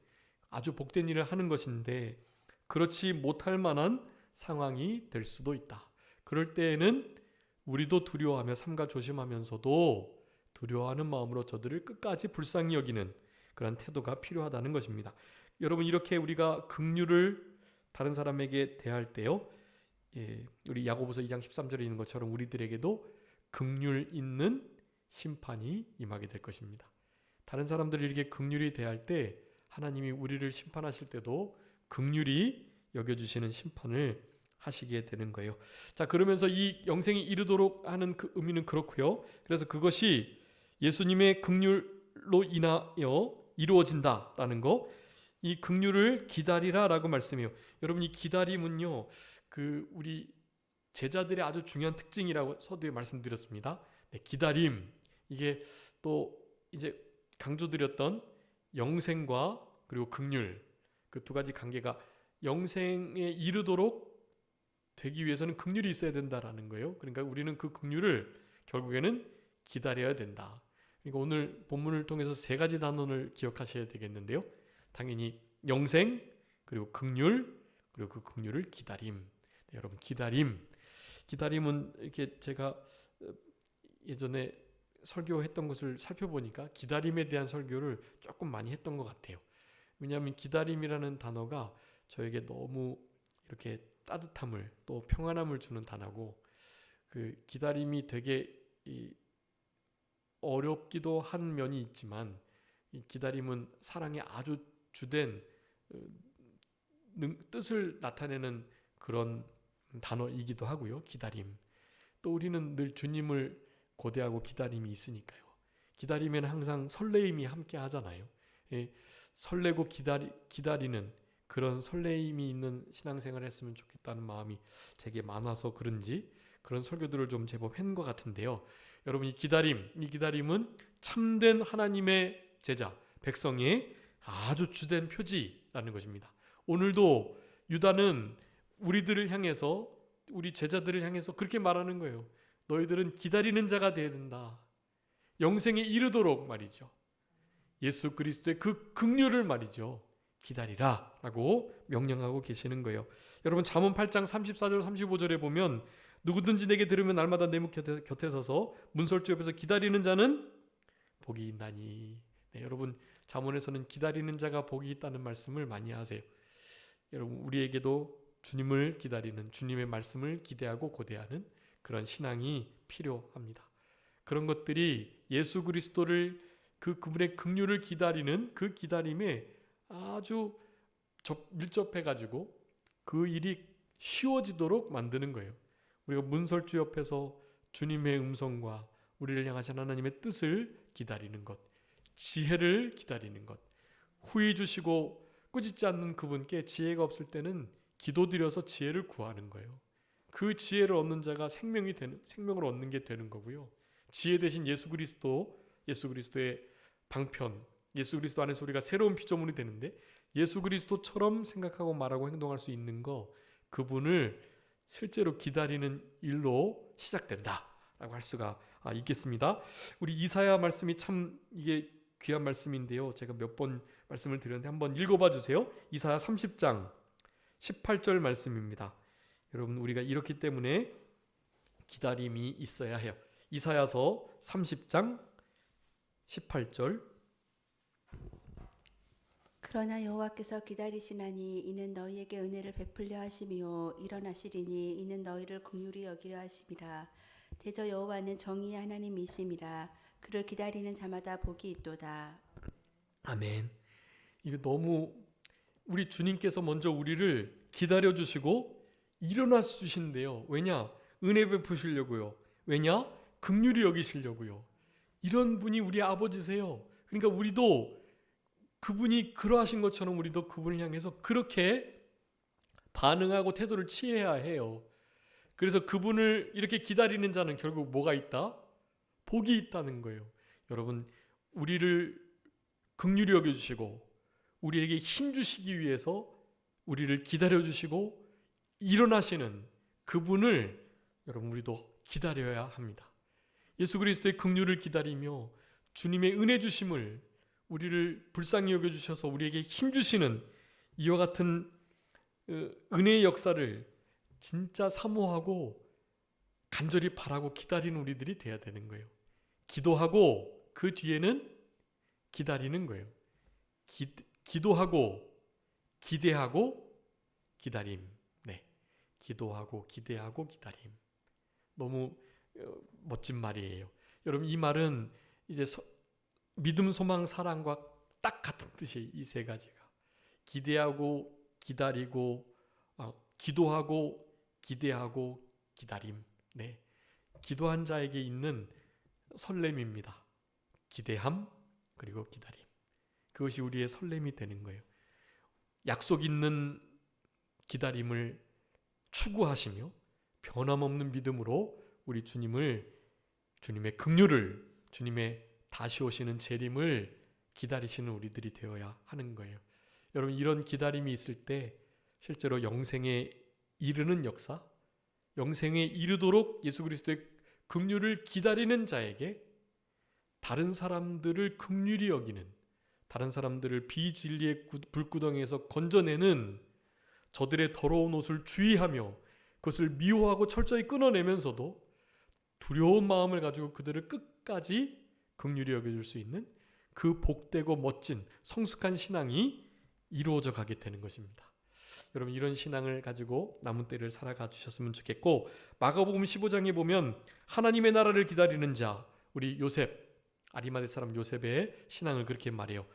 아주 복된 일을 하는 것인데, 그렇지 못할 만한 상황이 될 수도 있다. 그럴 때에는 우리도 두려워하며 삼가 조심하면서도 두려워하는 마음으로 저들을 끝까지 불쌍히 여기는 그런 태도가 필요하다는 것입니다. 여러분, 이렇게 우리가 긍휼을 다른 사람에게 대할 때요, 우리 야고보서 2장 13절에 있는 것처럼 우리들에게도 긍휼 있는 심판이 임하게 될 것입니다. 다른 사람들을 이렇게 긍휼히 대할 때 하나님이 우리를 심판하실 때도 긍휼히 여겨주시는 심판을 하시게 되는 거예요. 자, 그러면서 이 영생이 이르도록 하는 그 의미는 그렇고요. 그래서 그것이 예수님의 긍휼로 인하여 이루어진다라는 거, 이 긍휼을 기다리라라고 말씀해요. 여러분, 이 기다림은요, 그 우리 제자들의 아주 중요한 특징이라고 서두에 말씀드렸습니다. 네, 기다림, 이게 또 이제 강조드렸던 영생과 그리고 긍휼, 그 두 가지 관계가 영생에 이르도록 되기 위해서는 긍휼이 있어야 된다라는 거예요. 그러니까 우리는 그 긍휼을 결국에는 기다려야 된다. 그러니까 오늘 본문을 통해서 세 가지 단원을 기억하셔야 되겠는데요. 당연히 영생, 그리고 긍휼, 그리고 그 긍휼을 기다림. 네, 여러분, 기다림은 이렇게 제가 예전에 설교했던 것을 살펴보니까 기다림에 대한 설교를 조금 많이 했던 것 같아요. 왜냐하면 기다림이라는 단어가 저에게 너무 이렇게 따뜻함을 또 평안함을 주는 단어고, 그 기다림이 되게 어렵기도 한 면이 있지만 이 기다림은 사랑의 아주 주된 뜻을 나타내는 그런 단어이기도 하고요. 기다림. 또 우리는 늘 주님을 고대하고 기다림이 있으니까요. 기다림에는 항상 설레임이 함께 하잖아요. 설레고 기다리는 그런 설레임이 있는 신앙생활을 했으면 좋겠다는 마음이 제게 많아서 그런지 그런 설교들을 좀 제법 한 것 같은데요. 여러분, 이 기다림은 참된 하나님의 제자, 백성의 아주 주된 표지라는 것입니다. 오늘도 유다는 우리들을 향해서, 우리 제자들을 향해서 그렇게 말하는 거예요. 너희들은 기다리는 자가 되어야 된다. 영생에 이르도록 말이죠. 예수 그리스도의 그 긍휼을 말이죠. 기다리라 라고 명령하고 계시는 거예요. 여러분, 잠언 8장 34절 35절에 보면 누구든지 내게 들으면 날마다 내 문 곁에 서서 문설주 옆에서 기다리는 자는 복이 있나니. 네, 여러분, 잠언에서는 기다리는 자가 복이 있다는 말씀을 많이 하세요. 여러분, 우리에게도 주님을 기다리는, 주님의 말씀을 기대하고 고대하는 그런 신앙이 필요합니다. 그런 것들이 예수 그리스도를, 그분의 긍휼을 기다리는 그 기다림에 아주 밀접해가지고 그 일이 쉬워지도록 만드는 거예요. 우리가 문설주 옆에서 주님의 음성과 우리를 향하신 하나님의 뜻을 기다리는 것, 지혜를 기다리는 것, 후히 주시고 꾸짖지 않는 그분께 지혜가 없을 때는 기도드려서 지혜를 구하는 거예요. 그 지혜를 얻는 자가 생명을 얻는 게 되는 거고요. 지혜 대신 예수 그리스도의 방편, 예수 그리스도 안에서 우리가 새로운 피조물이 되는데 예수 그리스도처럼 생각하고 말하고 행동할 수 있는 거, 그분을 실제로 기다리는 일로 시작된다라고 할 수가 있겠습니다. 우리 이사야 말씀이 참 이게 귀한 말씀인데요. 제가 몇 번 말씀을 드렸는데 한번 읽어봐 주세요. 이사야 30장 18절 말씀입니다. 여러분, 우리가 이렇기 때문에 기다림이 있어야 해요. 이사야서 30장 18절. 그러나 여호와께서 기다리시나니 이는 너희에게 은혜를 베풀려 하심이요 일어나시리니 이는 너희를 긍휼히 여기려 하심이라. 대저 여호와는 정의의 하나님이심이라. 그를 기다리는 자마다 복이 있도다. 아멘. 이거 너무, 우리 주님께서 먼저 우리를 기다려 주시고 일어나 주신대요. 왜냐? 은혜 베푸시려고요. 왜냐? 긍휼히 여기시려고요. 이런 분이 우리 아버지세요. 그러니까 우리도 그분이 그러하신 것처럼 우리도 그분을 향해서 그렇게 반응하고 태도를 취해야 해요. 그래서 그분을 이렇게 기다리는 자는 결국 뭐가 있다? 복이 있다는 거예요. 여러분, 우리를 긍휼히 여겨주시고 우리에게 힘 주시기 위해서 우리를 기다려주시고 일어나시는 그분을 여러분, 우리도 기다려야 합니다. 예수 그리스도의 긍휼을 기다리며 주님의 은혜 주심을, 우리를 불쌍히 여겨주셔서 우리에게 힘 주시는 이와 같은 은혜의 역사를 진짜 사모하고 간절히 바라고 기다리는 우리들이 돼야 되는 거예요. 기도하고 그 뒤에는 기다리는 거예요. 기도하고 기대하고 기다림. 네, 기도하고 기대하고 기다림. 너무 멋진 말이에요. 여러분, 이 말은 이제 믿음, 소망, 사랑과 딱 같은 뜻이 이 세 가지가. 기대하고 기다리고, 기도하고 기대하고 기다림. 네, 기도한 자에게 있는 설렘입니다. 기대함 그리고 기다림. 그것이 우리의 설렘이 되는 거예요. 약속 있는 기다림을 추구하시며 변함없는 믿음으로 우리 주님의 긍휼을, 주님의 다시 오시는 재림을 기다리시는 우리들이 되어야 하는 거예요. 여러분, 이런 기다림이 있을 때 실제로 영생에 이르는 역사, 영생에 이르도록 예수 그리스도의 긍휼을 기다리는 자에게 다른 사람들을 긍휼히 여기는, 다른 사람들을 비진리의 불구덩이에서 건져내는, 저들의 더러운 옷을 주의하며 그것을 미워하고 철저히 끊어내면서도 두려운 마음을 가지고 그들을 끝까지 긍휼히 여겨줄 수 있는 그 복되고 멋진 성숙한 신앙이 이루어져 가게 되는 것입니다. 여러분, 이런 신앙을 가지고 남은 때를 살아가 주셨으면 좋겠고, 마가복음 15장에 보면 하나님의 나라를 기다리는 자, 우리 요셉, 아리마대 사람 요셉의 신앙을 그렇게 말해요.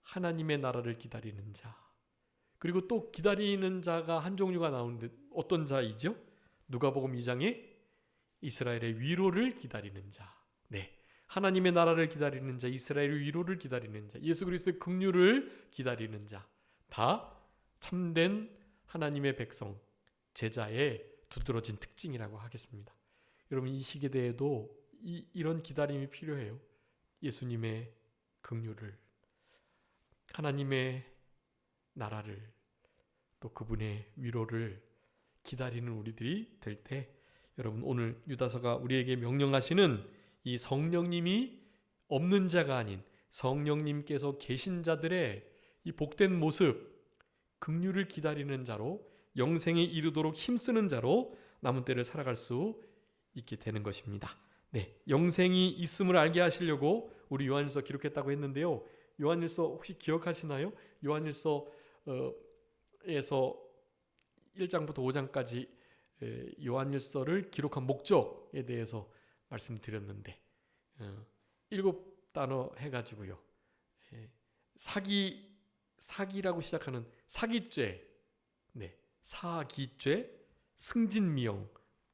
하나님의 나라를 기다리는 자. 그리고 또 기다리는 자가 한 종류가 나오는데 어떤 자이죠? 누가복음 2장에 이스라엘의 위로를 기다리는 자. 네, 하나님의 나라를 기다리는 자, 이스라엘의 위로를 기다리는 자, 예수 그리스도의 긍휼을 기다리는 자, 다 참된 하나님의 백성, 제자의 두드러진 특징이라고 하겠습니다. 여러분 이 시대에도 이런 기다림이 필요해요. 예수님의 긍휼을, 하나님의 나라를, 또 그분의 위로를 기다리는 우리들이 될 때, 여러분 오늘 유다서가 우리에게 명령하시는 이 성령님이 없는 자가 아닌 성령님께서 계신 자들의 이 복된 모습, 긍휼을 기다리는 자로, 영생에 이르도록 힘쓰는 자로 남은 때를 살아갈 수 있게 되는 것입니다. 네, 영생이 있음을 알게 하시려고 우리 요한일서 기록했다고 했는데요. 요한일서 혹시 기억하시나요? 요한일서 에서 1장부터 5장까지 요한일서를 기록한 목적에 대해서 말씀드렸는데 7단어 해가지고요. 사기라고 시작하는 사기죄, 네, 사기죄, 승진미영,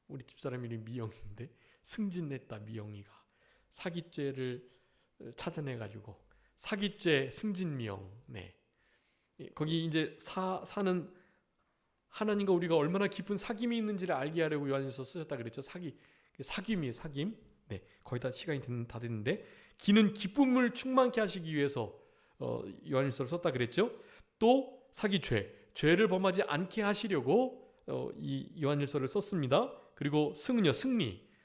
우리 집사람 이름이 미영인데 승진냈다 미영이가 사기죄를 찾아내가지고 사기죄, 승진미영, 네. 거기 이제 사는 하나님과 우리가 얼마나 깊은 사귐이 있는지를 알게 하려고 요한일서 쓰셨다 그랬죠. 사귐이에요, 사귐. 네, 거의 다 시간이 다 됐는데 기는 기쁨을 충만케 하시기 위해서 요한일서를 썼다 그랬죠. 또 사기죄, 죄를 범하지 않게 하시려고 이 요한일서를 썼습니다. 그리고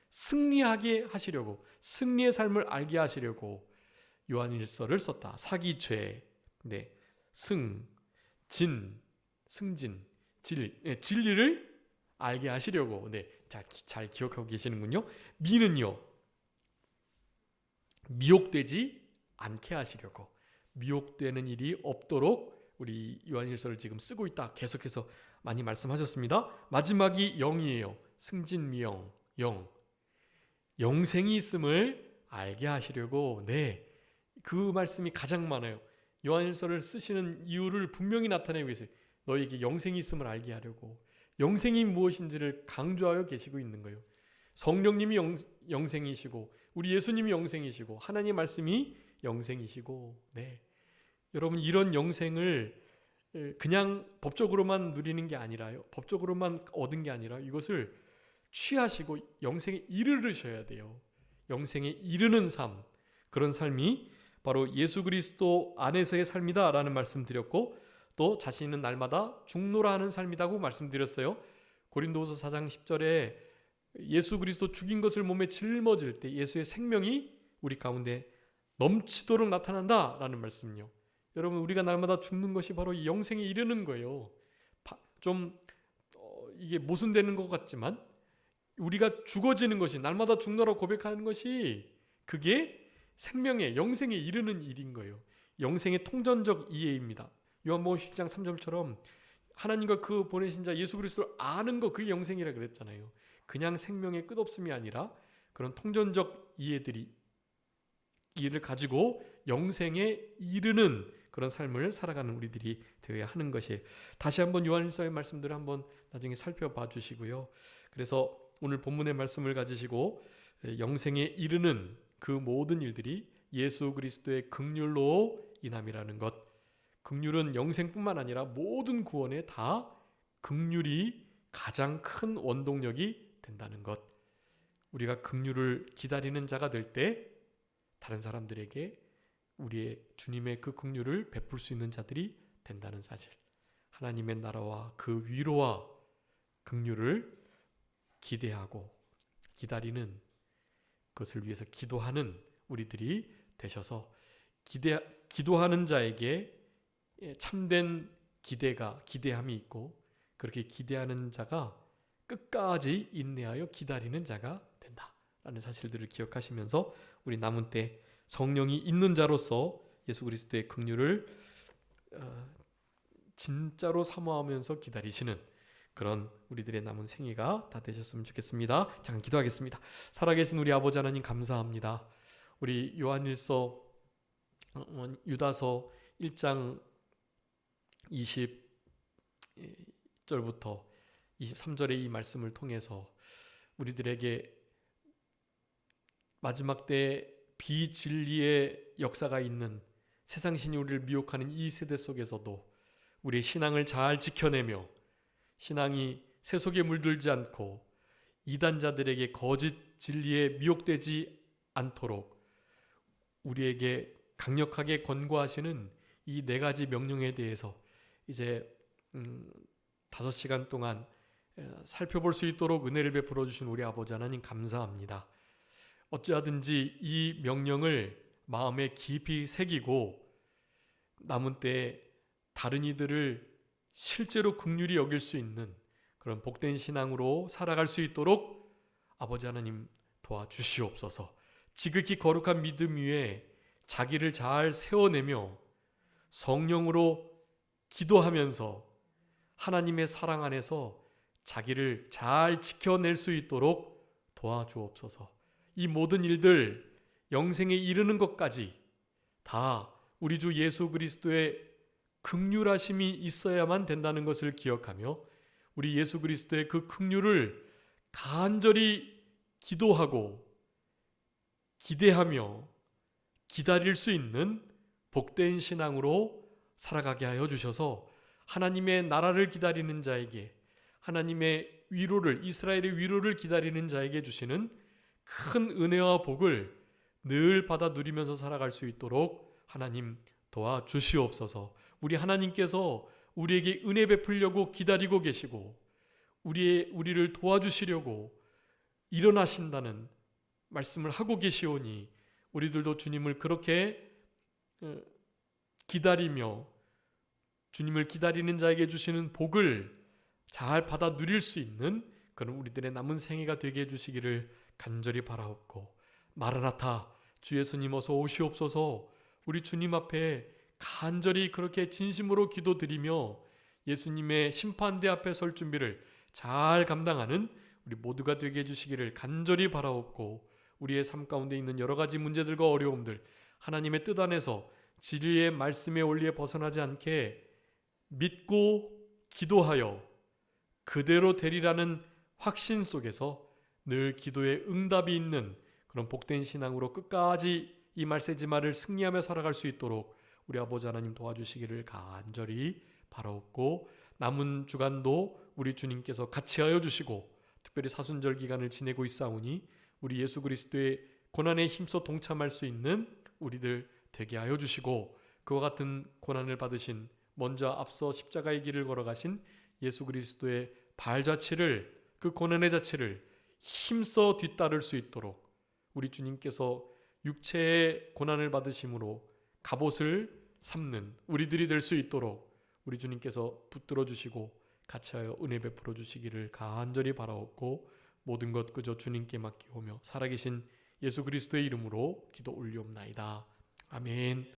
승리하게 하시려고, 승리의 삶을 알게 하시려고 요한일서를 썼다. 사기죄, 네, 승진, 진리를 알게 하시려고, 네, 잘 기억하고 계시는군요. 미는요, 미혹되지 않게 하시려고, 미혹되는 일이 없도록 우리 요한일서를 지금 쓰고 있다. 계속해서 많이 말씀하셨습니다. 마지막이 영이에요. 승진미영, 영생이 있음을 알게 하시려고, 네, 그 말씀이 가장 많아요. 요한일서를 쓰시는 이유를 분명히 나타내고 계세요. 너에게 영생이 있음을 알게 하려고, 영생이 무엇인지를 강조하여 계시고 있는 거예요. 성령님이 영생이시고, 우리 예수님이 영생이시고, 하나님의 말씀이 영생이시고, 네, 여러분 이런 영생을 그냥 법적으로만 누리는 게 아니라요, 법적으로만 얻은 게 아니라 이것을 취하시고 영생에 이르르셔야 돼요. 영생에 이르는 삶, 그런 삶이 바로 예수 그리스도 안에서의 삶이다라는 말씀 드렸고, 또 자신은 날마다 죽노라 하는 삶이라고 말씀드렸어요. 고린도후서 4장 10절에 예수 그리스도 죽인 것을 몸에 짊어질 때 예수의 생명이 우리 가운데 넘치도록 나타난다라는 말씀요. 여러분 우리가 날마다 죽는 것이 바로 이 영생에 이르는 거예요. 좀 이게 모순되는 것 같지만 우리가 죽어지는 것이, 날마다 죽노라 고백하는 것이, 그게 생명의 영생에 이르는 일인 거예요. 영생의 통전적 이해입니다. 요한복음 10장 3절처럼 하나님과 그 보내신 자 예수 그리스도를 아는 거, 그게 영생이라 그랬잖아요. 그냥 생명의 끝없음이 아니라 그런 통전적 이해를 가지고 영생에 이르는 그런 삶을 살아가는 우리들이 되어야 하는 것이에요. 다시 한번 요한일서의 말씀들을 한번 나중에 살펴봐 주시고요. 그래서 오늘 본문의 말씀을 가지시고 영생에 이르는 그 모든 일들이 예수 그리스도의 긍휼로 인함이라는 것. 긍휼은 영생뿐만 아니라 모든 구원에 다 긍휼이 가장 큰 원동력이 된다는 것. 우리가 긍휼을 기다리는 자가 될 때 다른 사람들에게 우리의 주님의 그 긍휼을 베풀 수 있는 자들이 된다는 사실. 하나님의 나라와 그 위로와 긍휼을 기대하고 기다리는 것을 위해서 기도하는 우리들이 되셔서 기도하는 자에게 참된 기대함이 있고, 그렇게 기대하는 자가 끝까지 인내하여 기다리는 자가 된다라는 사실들을 기억하시면서 우리 남은 때 성령이 있는 자로서 예수 그리스도의 긍휼을 진짜로 사모하면서 기다리시는 그런 우리들의 남은 생애가 다 되셨으면 좋겠습니다. 잠깐 기도하겠습니다. 살아계신 우리 아버지 하나님 감사합니다. 우리 요한일서 유다서 1장 20절부터 23절의 이 말씀을 통해서 우리들에게 마지막 때 비진리의 역사가 있는 세상신이 우리를 미혹하는 이 세대 속에서도 우리의 신앙을 잘 지켜내며 신앙이 세속에 물들지 않고 이단자들에게 거짓 진리에 미혹되지 않도록 우리에게 강력하게 권고하시는 이 4가지 명령에 대해서 이제 5시간 동안 살펴볼 수 있도록 은혜를 베풀어 주신 우리 아버지 하나님 감사합니다. 어찌하든지 이 명령을 마음에 깊이 새기고 남은 때에 다른 이들을 실제로 긍휼히 여길 수 있는 그런 복된 신앙으로 살아갈 수 있도록 아버지 하나님 도와주시옵소서. 지극히 거룩한 믿음 위에 자기를 잘 세워내며 성령으로 기도하면서 하나님의 사랑 안에서 자기를 잘 지켜낼 수 있도록 도와주옵소서. 이 모든 일들 영생에 이르는 것까지 다 우리 주 예수 그리스도의 긍휼하심이 있어야만 된다는 것을 기억하며 우리 예수 그리스도의 그 긍휼을 간절히 기도하고 기대하며 기다릴 수 있는 복된 신앙으로 살아가게 하여 주셔서 하나님의 나라를 기다리는 자에게 하나님의 위로를 이스라엘의 위로를 기다리는 자에게 주시는 큰 은혜와 복을 늘 받아 누리면서 살아갈 수 있도록 하나님 도와주시옵소서. 우리 하나님께서 우리에게 은혜 베풀려고 기다리고 계시고 우리를 도와주시려고 일어나신다는 말씀을 하고 계시오니 우리들도 주님을 그렇게 기다리며 주님을 기다리는 자에게 주시는 복을 잘 받아 누릴 수 있는 그런 우리들의 남은 생애가 되게 해주시기를 간절히 바라옵고 마라나타 주 예수님 어서 오시옵소서. 우리 주님 앞에 간절히 그렇게 진심으로 기도드리며 예수님의 심판대 앞에 설 준비를 잘 감당하는 우리 모두가 되게 해주시기를 간절히 바라옵고 우리의 삶 가운데 있는 여러 가지 문제들과 어려움들 하나님의 뜻 안에서 진리의 말씀의 원리에 벗어나지 않게 믿고 기도하여 그대로 되리라는 확신 속에서 늘 기도에 응답이 있는 그런 복된 신앙으로 끝까지 이 말세지마를 승리하며 살아갈 수 있도록 우리 아버지 하나님 도와주시기를 간절히 바라옵고 남은 주간도 우리 주님께서 같이 하여 주시고 특별히 사순절 기간을 지내고 있사오니 우리 예수 그리스도의 고난에 힘써 동참할 수 있는 우리들 되게 하여 주시고 그와 같은 고난을 받으신 먼저 앞서 십자가의 길을 걸어가신 예수 그리스도의 발자취를 그 고난의 자취를 힘써 뒤따를 수 있도록 우리 주님께서 육체의 고난을 받으심으로 갑옷을 삼는 우리들이 될 수 있도록 우리 주님께서 붙들어 주시고 같이하여 은혜 베풀어 주시기를 간절히 바라옵고 모든 것 그저 주님께 맡기오며 살아계신 예수 그리스도의 이름으로 기도 올리옵나이다. 아멘.